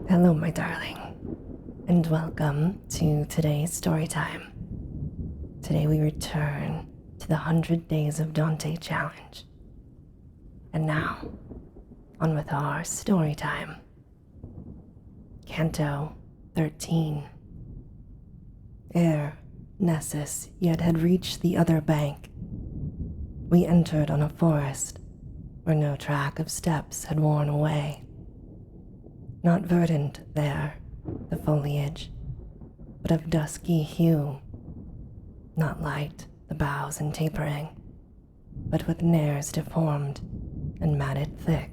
Hello, my darling, and welcome to today's story time. Today we return to the 100 Days of Dante challenge. And now, on with our story time. Canto 13. Ere Nessus yet had reached the other bank, we entered on a forest where no track of steps had worn away. Not verdant there, the foliage, but of dusky hue. Not light, the boughs and tapering, but with nares deformed and matted thick.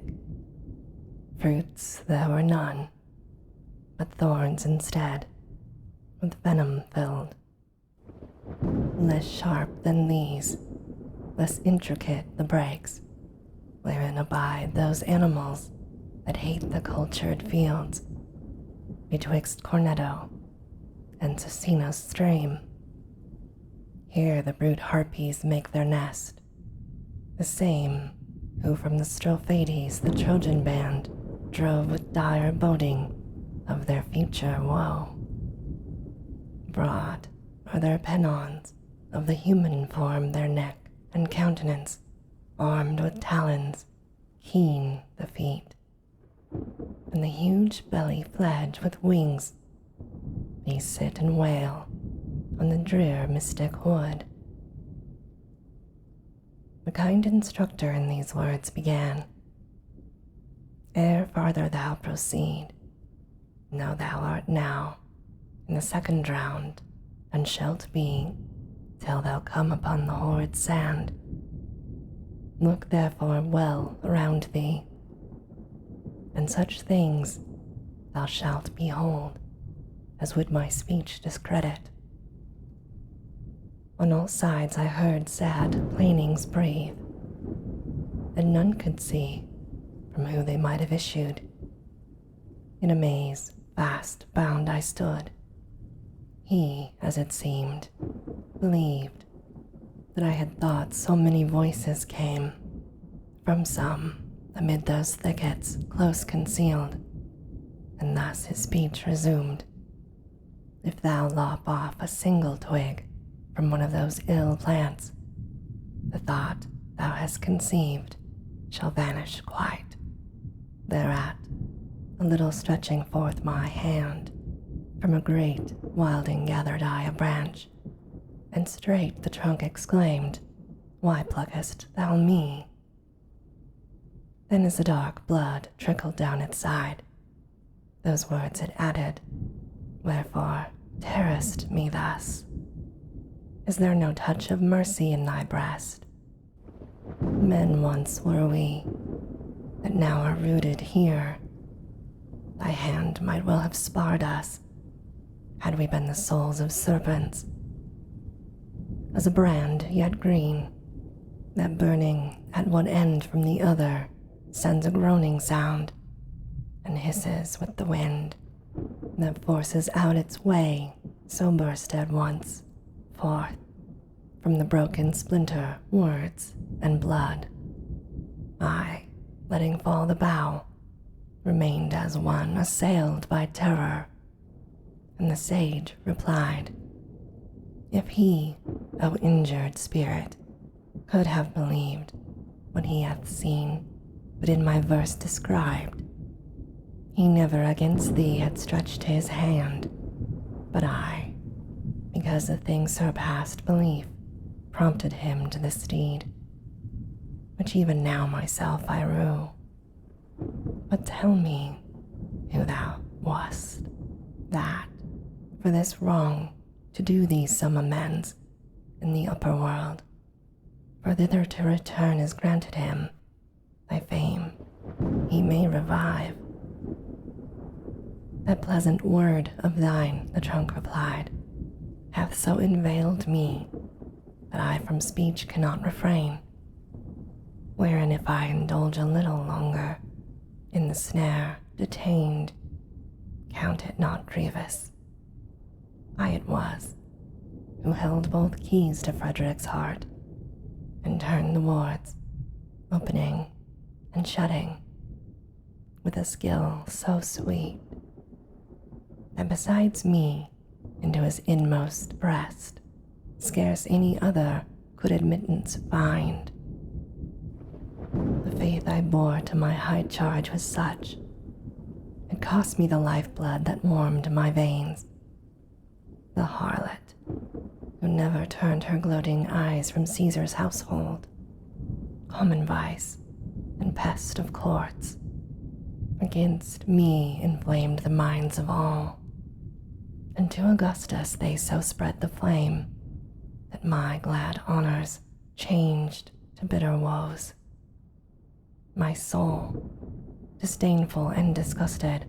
Fruits there were none, but thorns instead, with venom filled. Less sharp than these, less intricate the breaks, wherein abide those animals that hate the cultured fields, betwixt Cornetto and Cecina's stream. Here the brute harpies make their nest, the same who from the Strophades the Trojan band drove with dire boding of their future woe. Broad are their pennons, of the human form their neck and countenance, armed with talons, keen the feet, and the huge belly fledged with wings. These sit and wail on the drear mystic wood. The kind instructor in these words began, Ere farther thou proceed, know thou art now in the second round, and shalt be till thou come upon the horrid sand. Look therefore well around thee, and such things thou shalt behold as would my speech discredit. On all sides I heard sad plainings breathe, and none could see from who they might have issued. In a maze fast bound I stood. He, as it seemed, believed that I had thought so many voices came from some amid those thickets close concealed, and thus his speech resumed. If thou lop off a single twig from one of those ill plants, the thought thou hast conceived shall vanish quite. Thereat, a little stretching forth my hand, from a great wilding gathered I a branch, and straight the trunk exclaimed, Why pluckest thou me? Then as the dark blood trickled down its side, those words it added, Wherefore tearest me thus? Is there no touch of mercy in thy breast? Men once were we, that now are rooted here. Thy hand might well have sparred us, had we been the souls of serpents. As a brand yet green, that burning at one end from the other sends a groaning sound, and hisses with the wind, that forces out its way, so burst at once forth from the broken splinter words and blood. I, letting fall the bough, remained as one assailed by terror, and the sage replied, If he, O injured spirit, could have believed what he hath seen but in my verse described, he never against thee had stretched his hand, but I, because the thing surpassed belief, prompted him to this deed, which even now myself I rue. But tell me who thou wast, that, for this wrong, to do thee some amends in the upper world, for thither to return is granted him, thy fame he may revive. That pleasant word of thine, the trunk replied, hath so inveigled me that I from speech cannot refrain, wherein if I indulge a little longer in the snare detained, count it not grievous. I it was who held both keys to Frederick's heart, and turned the wards, opening and shutting, with a skill so sweet that besides me into his inmost breast scarce any other could admittance find. The faith I bore to my high charge was such, it cost me the lifeblood that warmed my veins. The harlot, who never turned her gloating eyes from Caesar's household, common vice and pest of courts, against me inflamed the minds of all, and to Augustus they so spread the flame that my glad honors changed to bitter woes. My soul, disdainful and disgusted,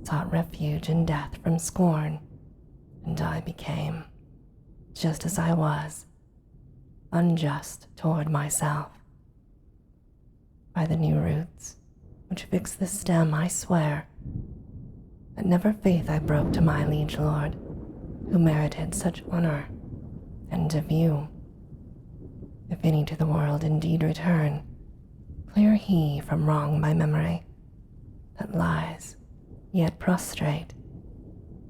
sought refuge in death from scorn, and I became, just as I was, unjust toward myself. By the new roots which fix the stem, I swear that never faith I broke to my liege lord, who merited such honor, and to view, if any to the world indeed return, clear he from wrong by memory, that lies, yet prostrate,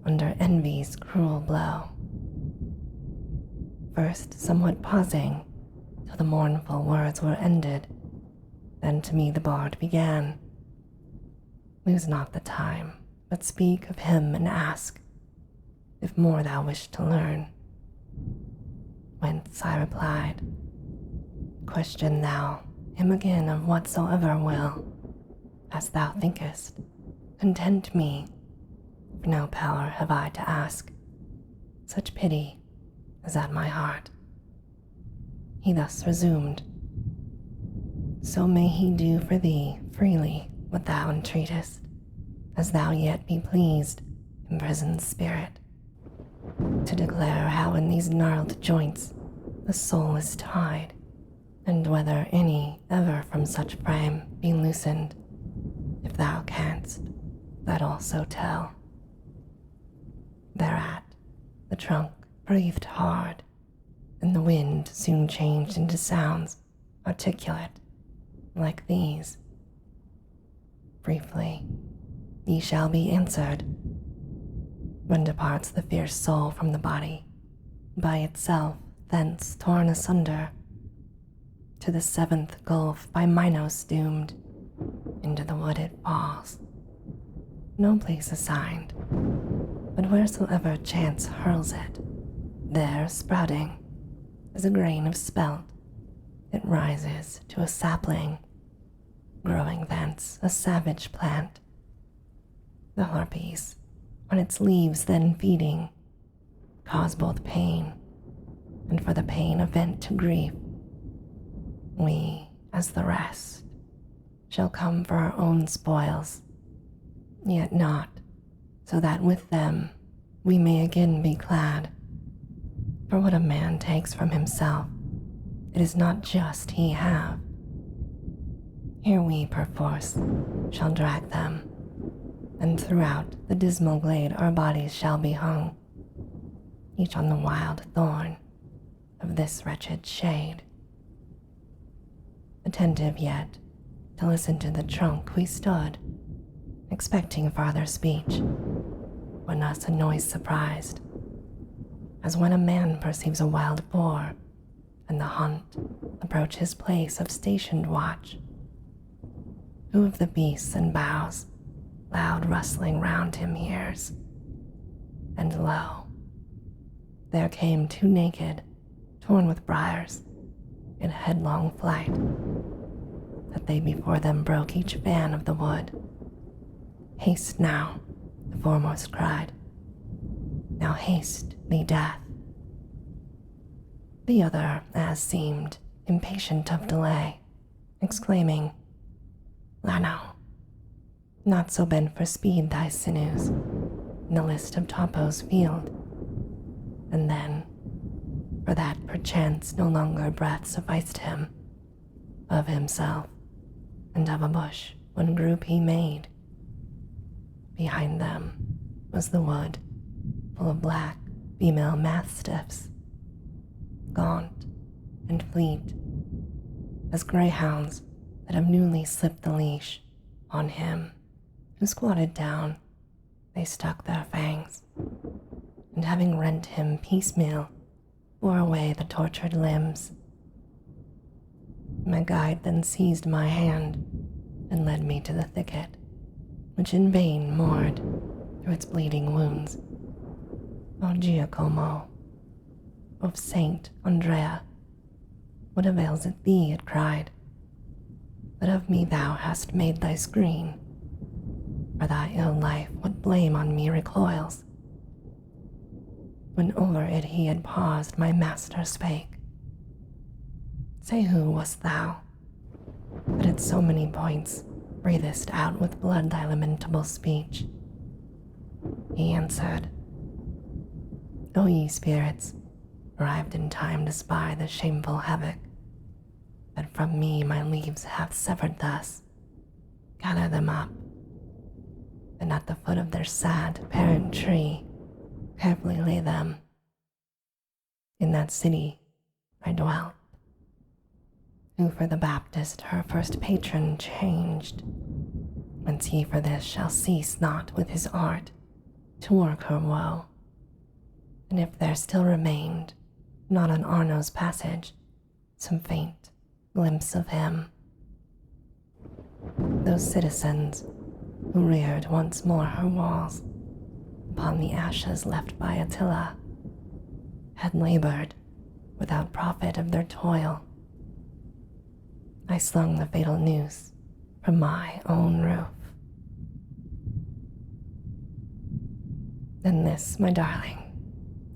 under envy's cruel blow. First somewhat pausing, till the mournful words were ended, then to me the bard began. Lose not the time, but speak of him and ask, if more thou wish to learn. Whence I replied, question thou him again of whatsoever will, as thou thinkest, content me, for no power have I to ask, such pity is at my heart. He thus resumed, so may he do for thee freely what thou entreatest, as thou yet be pleased, imprisoned spirit, to declare how in these gnarled joints the soul is tied, and whether any ever from such frame be loosened. If thou canst, that also tell. Thereat the trunk breathed hard, and the wind soon changed into sounds articulate like these. Briefly, ye shall be answered. When departs the fierce soul from the body, by itself thence torn asunder, to the seventh gulf by Minos doomed, into the wood it falls. No place assigned, but wheresoever chance hurls it, there sprouting, as a grain of spelt, it rises to a sapling, growing thence a savage plant. The harpies, on its leaves then feeding, cause both pain, and for the pain a vent to grief. We, as the rest, shall come for our own spoils, yet not so that with them we may again be clad. For what a man takes from himself, it is not just he have. Here we perforce shall drag them, and throughout the dismal glade our bodies shall be hung, each on the wild thorn of this wretched shade. Attentive yet to listen to the trunk we stood, expecting farther speech, when us a noise surprised, as when a man perceives a wild boar, and the hunt approach his place of stationed watch. Who of the beasts and boughs loud rustling round him hears? And lo, there came two naked, torn with briars, in headlong flight, that they before them broke each van of the wood. Haste now, the foremost cried, now haste thee, death. The other, as seemed, impatient of delay, exclaiming, Lano, not so bent for speed thy sinews, in the list of Topo's field, and then, for that perchance no longer breath sufficed him, of himself, and of a bush one group he made. Behind them was the wood, full of black female mastiffs, gaunt and fleet, as greyhounds that have newly slipped the leash on him who squatted down they stuck their fangs, and having rent him piecemeal, bore away the tortured limbs. My guide then seized my hand and led me to the thicket, which in vain mourned through its bleeding wounds. O Giacomo, of Saint Andrea, what avails it thee, it cried, that of me thou hast made thy screen? For thy ill life what blame on me recoils? When over it he had paused, my master spake. Say who wast thou, that at so many points breathest out with blood thy lamentable speech? He answered, O ye spirits, arrived in time to spy the shameful havoc that from me my leaves hath severed thus, gather them up, and at the foot of their sad parent tree carefully lay them. In that city I dwelt, who for the Baptist her first patron changed, whence he for this shall cease not with his art to work her woe. And if there still remained, not on Arno's passage, some faint glimpse of him, those citizens who reared once more her walls upon the ashes left by Attila had labored without profit of their toil. I slung the fatal noose from my own roof. And this, my darling,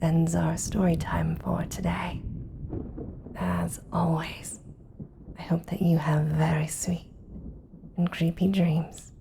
ends our story time for today. As always, I hope that you have very sweet and creepy dreams.